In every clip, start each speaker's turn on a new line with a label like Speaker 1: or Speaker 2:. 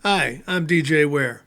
Speaker 1: Hi, I'm DJ Ware.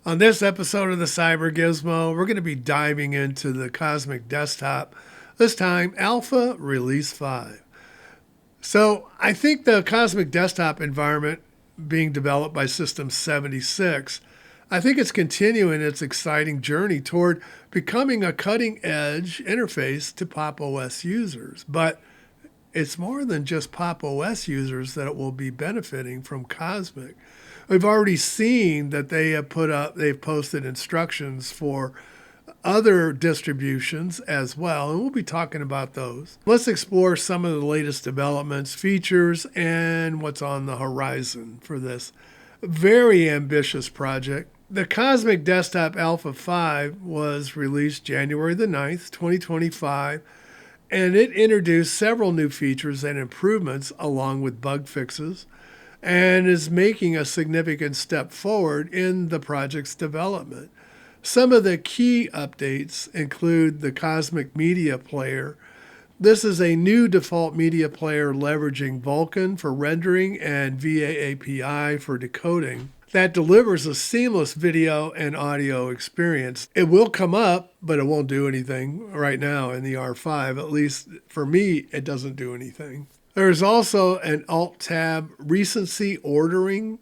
Speaker 1: On this episode of the Cyber Gizmo, we're going to be diving into the Cosmic Desktop, this time Alpha Release 5. So, I think the Cosmic Desktop environment being developed by System 76, I think it's continuing its exciting journey toward becoming a cutting edge interface to Pop! OS users. But it's more than just Pop! OS users that will be benefiting from Cosmic. We've already seen that they've posted instructions for other distributions as well, and we'll be talking about those. Let's explore some of the latest developments, features, and what's on the horizon for this very ambitious project. The Cosmic Desktop Alpha 5 was released January the 9th, 2025, and it introduced several new features and improvements along with bug fixes and is making a significant step forward in the project's development. Some of the key updates include the Cosmic Media Player. This is a new default media player leveraging Vulkan for rendering and VA API for decoding that delivers a seamless video and audio experience. It will come up, but it won't do anything right now in the R5. At least for me, it doesn't do anything. There's also an Alt-Tab recency ordering.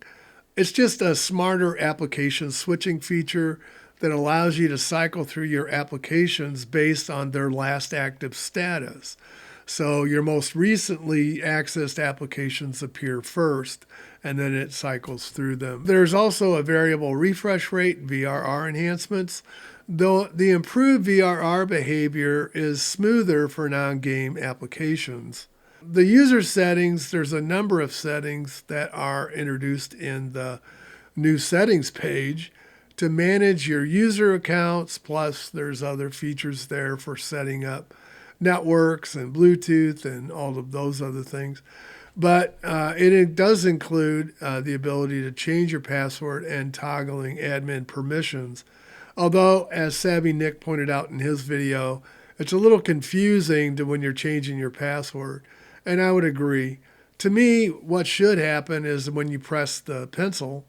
Speaker 1: It's just a smarter application switching feature that allows you to cycle through your applications based on their last active status. So your most recently accessed applications appear first, and then it cycles through them. There's also a variable refresh rate, VRR enhancements, though the improved VRR behavior is smoother for non-game applications. The user settings, there's a number of settings that are introduced in the new settings page to manage your user accounts, plus there's other features there for setting up networks and Bluetooth and all of those other things. But it does include the ability to change your password and toggling admin permissions. Although, as Savvy Nick pointed out in his video, it's a little confusing to when you're changing your password. And I would agree. To me, what should happen is when you press the pencil,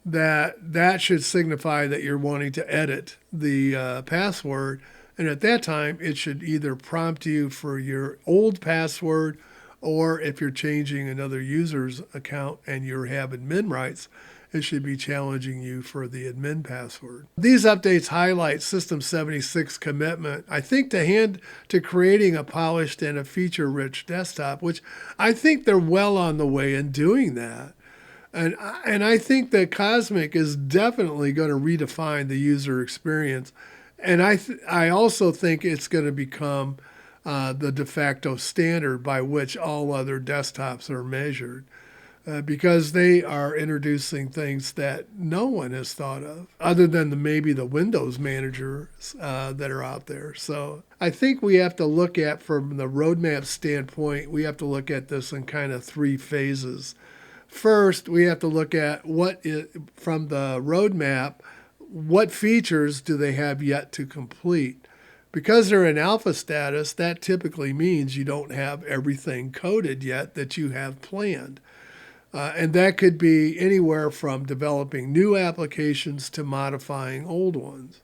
Speaker 1: that should signify that you're wanting to edit the password. And at that time, it should either prompt you for your old password, or if you're changing another user's account and you have admin rights, it should be challenging you for the admin password. These updates highlight System 76 commitment, I think, to creating a polished and a feature-rich desktop, which I think they're well on the way in doing that. And I think that Cosmic is definitely going to redefine the user experience. And I also think it's going to become the de facto standard by which all other desktops are measured. Because they are introducing things that no one has thought of, other than maybe the Windows managers that are out there. So I think we have to look at, from the roadmap standpoint, we have to look at this in kind of three phases. First, we have to look at from the roadmap, what features do they have yet to complete? Because they're in alpha status, that typically means you don't have everything coded yet that you have planned. And that could be anywhere from developing new applications to modifying old ones.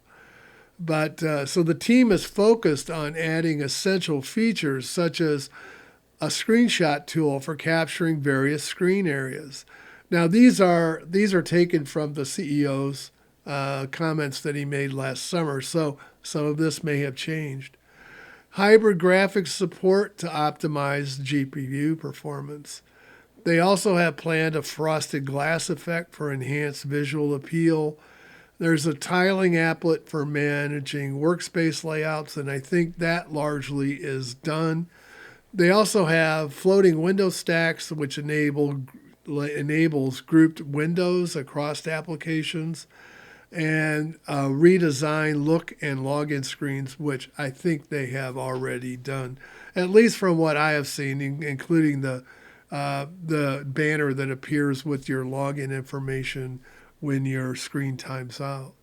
Speaker 1: But so the team is focused on adding essential features such as a screenshot tool for capturing various screen areas. Now, these are taken from the CEO's comments that he made last summer, so some of this may have changed. Hybrid graphics support to optimize GPU performance. They also have planned a frosted glass effect for enhanced visual appeal. There's a tiling applet for managing workspace layouts, and I think that largely is done. They also have floating window stacks, which enables grouped windows across applications, and redesign look and login screens, which I think they have already done, at least from what I have seen, including the banner that appears with your login information when your screen times out.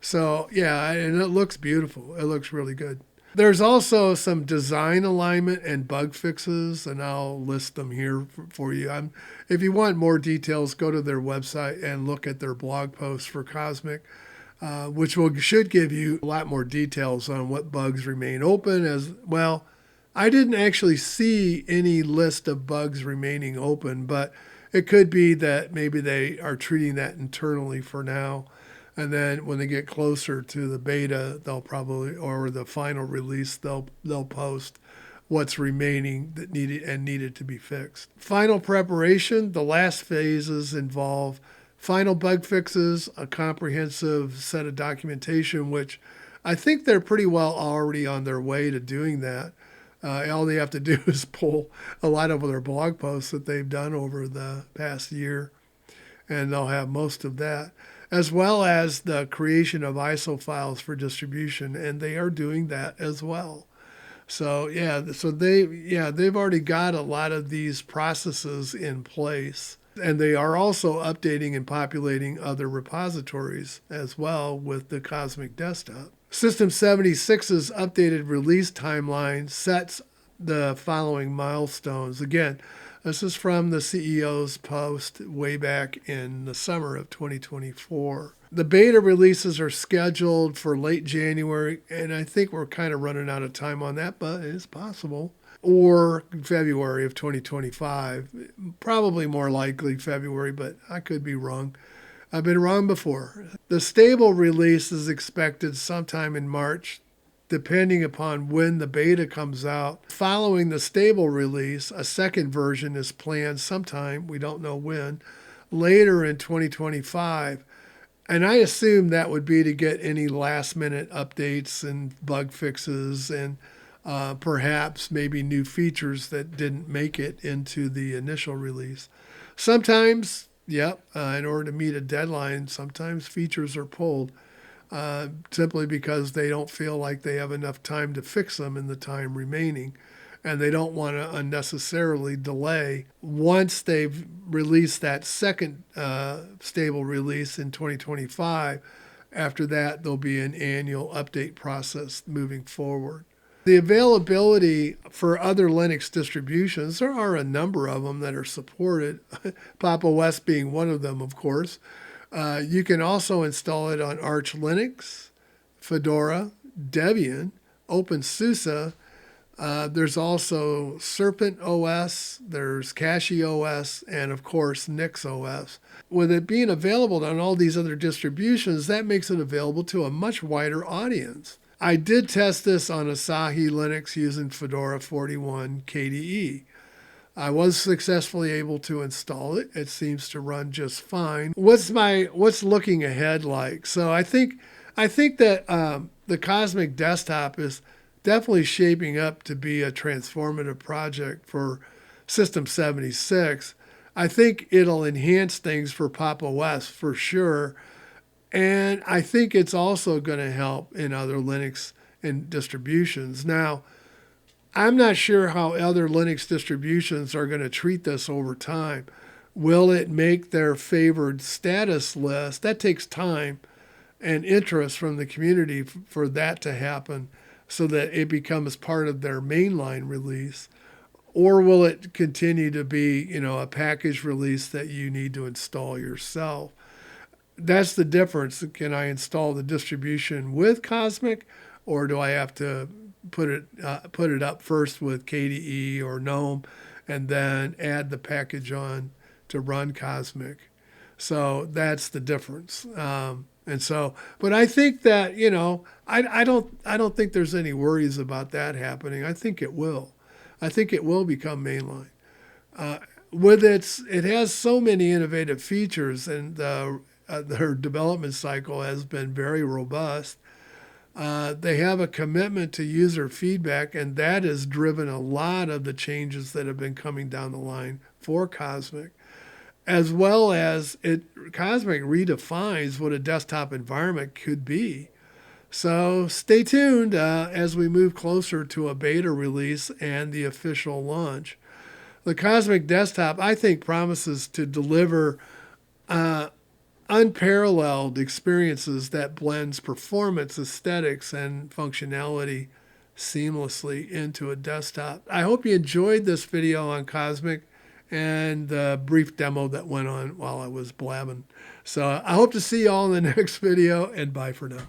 Speaker 1: So, yeah, and it looks beautiful. It looks really good. There's also some design alignment and bug fixes, and I'll list them here for you. If you want more details, go to their website and look at their blog post for Cosmic, which should give you a lot more details on what bugs remain open as well. I didn't actually see any list of bugs remaining open, but it could be that maybe they are treating that internally for now. And then when they get closer to the beta, they'll probably, or the final release, they'll post what's remaining that needed to be fixed. Final preparation, the last phases involve final bug fixes, a comprehensive set of documentation, which I think they're pretty well already on their way to doing that. All they have to do is pull a lot of their blog posts that they've done over the past year, and they'll have most of that, as well as the creation of ISO files for distribution, and they are doing that as well. So they've already got a lot of these processes in place, and they are also updating and populating other repositories as well with the Cosmic Desktop. System 76's updated release timeline sets the following milestones. Again, this is from the CEO's post way back in the summer of 2024. The beta releases are scheduled for late January, and I think we're kind of running out of time on that, but it is possible. Or February of 2025. Probably more likely February, but I could be wrong. I've been wrong before. The stable release is expected sometime in March, depending upon when the beta comes out. Following the stable release, a second version is planned sometime, we don't know when, later in 2025. And I assume that would be to get any last minute updates and bug fixes and perhaps maybe new features that didn't make it into the initial release. Sometimes, in order to meet a deadline, sometimes features are pulled simply because they don't feel like they have enough time to fix them in the time remaining. And they don't want to unnecessarily delay. Once they've released that second stable release in 2025, after that, there'll be an annual update process moving forward. The availability for other Linux distributions, there are a number of them that are supported, Papa OS being one of them, of course. You can also install it on Arch Linux, Fedora, Debian, OpenSUSE. There's also Serpent OS, there's Cashy OS, and of course Nix OS. With it being available on all these other distributions, that makes it available to a much wider audience. I did test this on Asahi Linux using Fedora 41 KDE. I was successfully able to install it. It seems to run just fine. What's looking ahead like? So I think that the Cosmic Desktop is definitely shaping up to be a transformative project for System 76. I think it'll enhance things for Pop! OS for sure. And I think it's also going to help in other Linux and distributions. Now, I'm not sure how other Linux distributions are going to treat this over time. Will it make their favored status list? That takes time and interest from the community for that to happen so that it becomes part of their mainline release. Or will it continue to be, a package release that you need to install yourself? That's the difference. Can I install the distribution with Cosmic, or do I have to put it up first with KDE or GNOME and then add the package on to run Cosmic? So that's the difference. But I think that, I don't think there's any worries about that happening. I think it will. I think it will become mainline. It has so many innovative features, and their development cycle has been very robust. They have a commitment to user feedback, and that has driven a lot of the changes that have been coming down the line for Cosmic, as well as Cosmic redefines what a desktop environment could be. So stay tuned as we move closer to a beta release and the official launch. The Cosmic Desktop, I think, promises to deliver unparalleled experiences that blends performance, aesthetics, and functionality seamlessly into a desktop. I hope you enjoyed this video on Cosmic and the brief demo that went on while I was blabbing. So I hope to see you all in the next video, and bye for now.